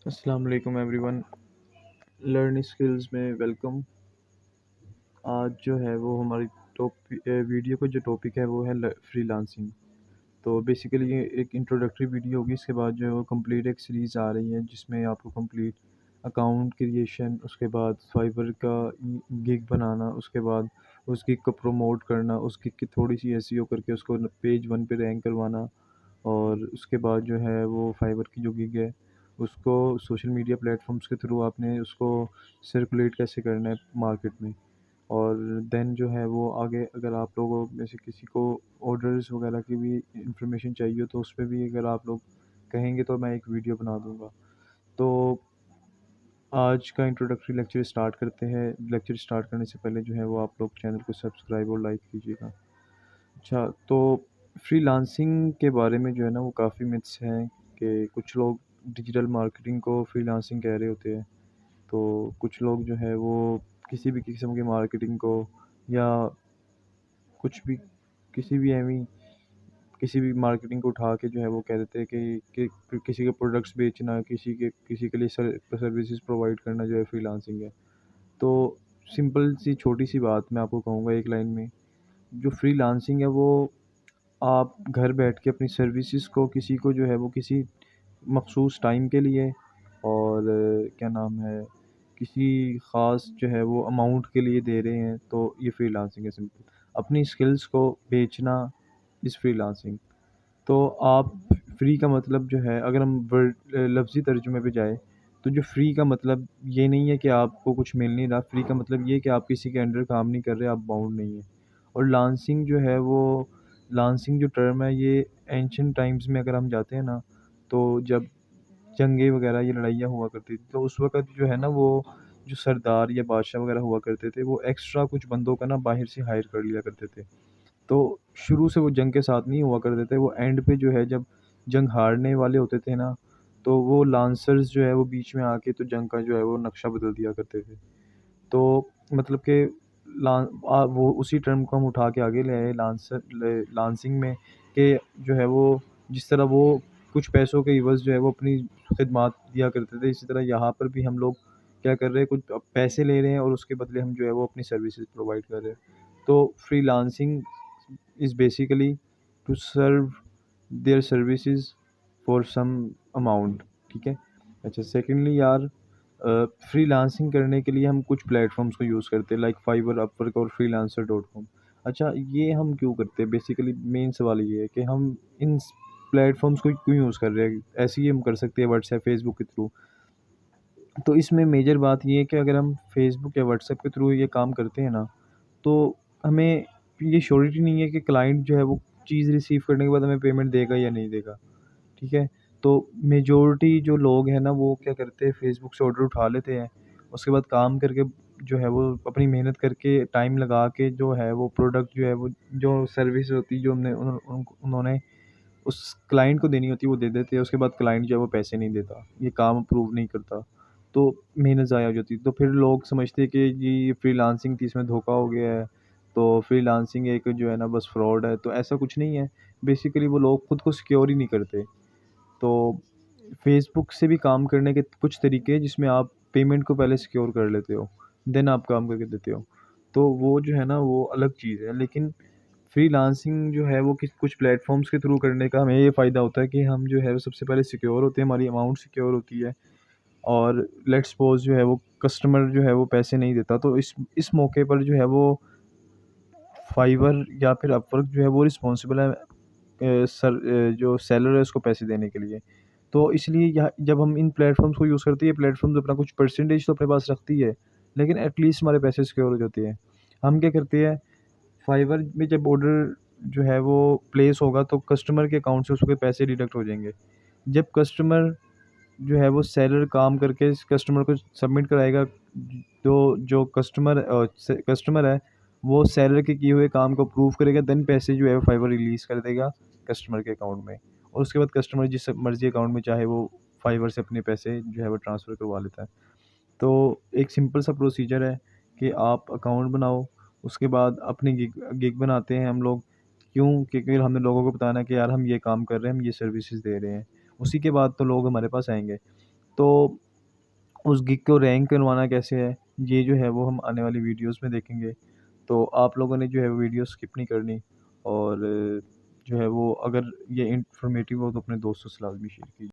अस्सलाम वालेकुम everyone. Learn skills में वेलकम। आज जो है वो हमारी वीडियो का जो टॉपिक है वो है फ्रीलांसिंग। तो बेसिकली ये एक इंट्रोडक्टरी वीडियो होगी। इसके बाद जो है वो कंप्लीट एक सीरीज़ आ रही है जिसमें आपको कंप्लीट अकाउंट क्रिएशन, उसके बाद फाइवर का गिग बनाना, उसके बाद उस गिग को प्रमोट करना, उस गिग की थोड़ी सी एसईओ करके उसको पेज वन पे रैंक करवाना, और उसके बाद जो है वो फाइवर की जो गिग है उसको सोशल मीडिया प्लेटफॉर्म्स के थ्रू आपने उसको सर्कुलेट कैसे करना है मार्केट में। और देन जो है वो आगे अगर आप लोगों में से किसी को ऑर्डर्स वगैरह की भी इंफॉर्मेशन चाहिए हो तो उस पे भी अगर आप लोग कहेंगे तो मैं एक वीडियो बना दूंगा। तो आज का इंट्रोडक्टरी लेक्चर स्टार्ट करते हैं। लेक्चर स्टार्ट करने से पहले जो है वो आप लोग चैनल को सब्सक्राइब और लाइक कीजिएगा। अच्छा, तो फ्रीलांसिंग के बारे में जो है ना वो काफ़ी मिथ्स हैं कि कुछ लोग डिजिटल मार्केटिंग को फ्रीलांसिंग कह रहे होते हैं। तो कुछ लोग जो है वो किसी भी किस्म की मार्केटिंग को या कुछ भी किसी भी एवी किसी भी मार्केटिंग को उठा के जो है वो कह देते हैं कि किसी के प्रोडक्ट्स बेचना, किसी के लिए सर्विसेज प्रोवाइड करना जो है फ्रीलांसिंग है। तो सिंपल सी छोटी सी बात मैं आपको कहूँगा एक लाइन में, जो फ्रीलांसिंग है वो आप घर बैठ के अपनी सर्विसेज को किसी को जो है वो किसी मखसूस टाइम के लिए और क्या नाम है, किसी ख़ास जो है वो अमाउंट के लिए दे रहे हैं, तो ये फ्रीलांसिंग है सिंपल। अपनी स्किल्स को बेचना इज़ फ्रीलांसिंग। तो आप फ्री का मतलब जो है, अगर हम वर्ड लफ्ज़ी तर्जुमे पे जाए तो जो फ्री का मतलब ये नहीं है कि आपको कुछ मिल नहीं रहा। फ्री का मतलब ये है कि आप किसी के अंडर काम नहीं कर रहे, आप बाउंड नहीं है। और लांसिंग जो है वो लांसिंग जो टर्म है ये एंशिएंट टाइम्स में अगर हम जाते हैं ना, तो जब जंगें वगैरह ये लड़ाइयाँ हुआ करती थी तो उस वक़्त जो है ना वो जो सरदार या बादशाह वगैरह हुआ करते थे वो एक्स्ट्रा कुछ बंदों का ना बाहर से हायर कर लिया करते थे। तो शुरू से वो जंग के साथ नहीं हुआ करते थे, वो एंड पे जो है जब जंग हारने वाले होते थे ना, तो वो लांसर्स जो है वो बीच में आके तो जंग का जो है वो नक्शा बदल दिया करते थे। तो मतलब कि वो उसी टर्म को हम उठा के आगे ले आए लांसिंग में, कि जो है वो जिस तरह वो कुछ पैसों के इवज़ जो है वो अपनी खिदमात दिया करते थे, इसी तरह यहाँ पर भी हम लोग क्या कर रहे हैं, कुछ पैसे ले रहे हैं और उसके बदले हम जो है वो अपनी सर्विसेज प्रोवाइड कर रहे हैं। तो freelancing is basically to serve their services for some amount. ठीक है। अच्छा, सेकेंडली यार, फ्रीलांसिंग करने के लिए हम कुछ प्लेटफॉर्म्स को यूज़ करते हैं लाइक फाइवर, अपवर्क और फ्रीलांसर डॉट कॉम। अच्छा, ये हम क्यों करते हैं? बेसिकली मेन सवाल ये है कि हम इन प्लेटफॉर्म्स को क्यों यूज़ कर रहे हैं। ऐसे ही हम कर सकते हैं व्हाट्सएप, फेसबुक के थ्रू। तो इसमें मेजर बात ये है कि अगर हम फेसबुक या व्हाट्सएप के थ्रू ये काम करते हैं ना, तो हमें ये श्योरिटी नहीं है कि क्लाइंट जो है वो चीज़ रिसीव करने के बाद हमें पेमेंट देगा या नहीं देगा। ठीक है? तो मेजॉरिटी जो लोग हैं ना वो क्या करते हैं, फ़ेसबुक से ऑर्डर उठा लेते हैं। उसके बाद काम करके जो है वो अपनी मेहनत करके टाइम लगा के जो है वो प्रोडक्ट जो है वो जो सर्विस होती है जो उन्होंने उस क्लाइंट को देनी होती है वो दे देते हैं। उसके बाद क्लाइंट जो है वो पैसे नहीं देता, ये काम अप्रूव नहीं करता, तो मेहनत ज़ाया हो जाती है। तो फिर लोग समझते हैं कि ये फ्रीलांसिंग थी, इसमें धोखा हो गया है, तो फ्रीलांसिंग एक जो है ना बस फ्रॉड है। तो ऐसा कुछ नहीं है। बेसिकली वो लोग खुद को सिक्योर ही नहीं करते। तो फेसबुक से भी काम करने के कुछ तरीके हैं जिसमें आप पेमेंट को पहले सिक्योर कर लेते हो, देन आप काम करके देते हो। तो वो जो है ना वो अलग चीज़ है। लेकिन फ्रीलांसिंग जो है वो किस कुछ प्लेटफ़ॉर्म्स के थ्रू करने का हमें ये फ़ायदा होता है कि हम जो है वो सबसे पहले सिक्योर होते हैं, हमारी अमाउंट सिक्योर होती है। और लेट्स सपोज़ जो है वो कस्टमर जो है वो पैसे नहीं देता, तो इस मौके पर जो है वो फाइवर या फिर अपवर्क जो है वो रिस्पॉन्सिबल है जो सेलर है उसको पैसे देने के लिए। तो इसलिए यहाँ जब हम इन प्लेटफ़ॉर्म्स को यूज़ करते हैं, प्लेटफ़ॉर्म्स अपना कुछ परसेंटेज तो अपने पास रखती है, लेकिन एट लीस्ट हमारे पैसे सिक्योर हो जाते हैं। हम क्या करते हैं, फाइवर में जब ऑर्डर जो है वो प्लेस होगा तो कस्टमर के अकाउंट से उसके पैसे डिडक्ट हो जाएँगे। जब कस्टमर जो है वो सेलर काम करके इस कस्टमर को सबमिट कराएगा, तो जो कस्टमर है वो सेलर के किए हुए काम को अप्रूव करेगा, देन पैसे जो है वो फाइवर रिलीज़ कर देगा कस्टमर के अकाउंट में। और उसके बाद कस्टमर जिस मर्ज़ी अकाउंट में चाहे वो फाइवर से अपने पैसे जो है वो ट्रांसफ़र करवा लेता है। तो एक सिंपल सा प्रोसीजर है कि आप अकाउंट बनाओ, उसके बाद अपनी गिग गिग बनाते हैं हम लोग। क्यों? क्योंकि हमने लोगों को बताना है कि यार हम ये काम कर रहे हैं, हम ये सर्विसेज़ दे रहे हैं। उसी के बाद तो लोग हमारे पास आएँगे। तो उस गिग को रैंक करवाना कैसे है, ये जो है वो हम आने वाली वीडियोस में देखेंगे। तो आप लोगों ने जो है वीडियो स्किप नहीं करनी, और जो है वो अगर ये इन्फॉर्मेटिव हो तो अपने दोस्तों से लाज़मी शेयर कीजिए।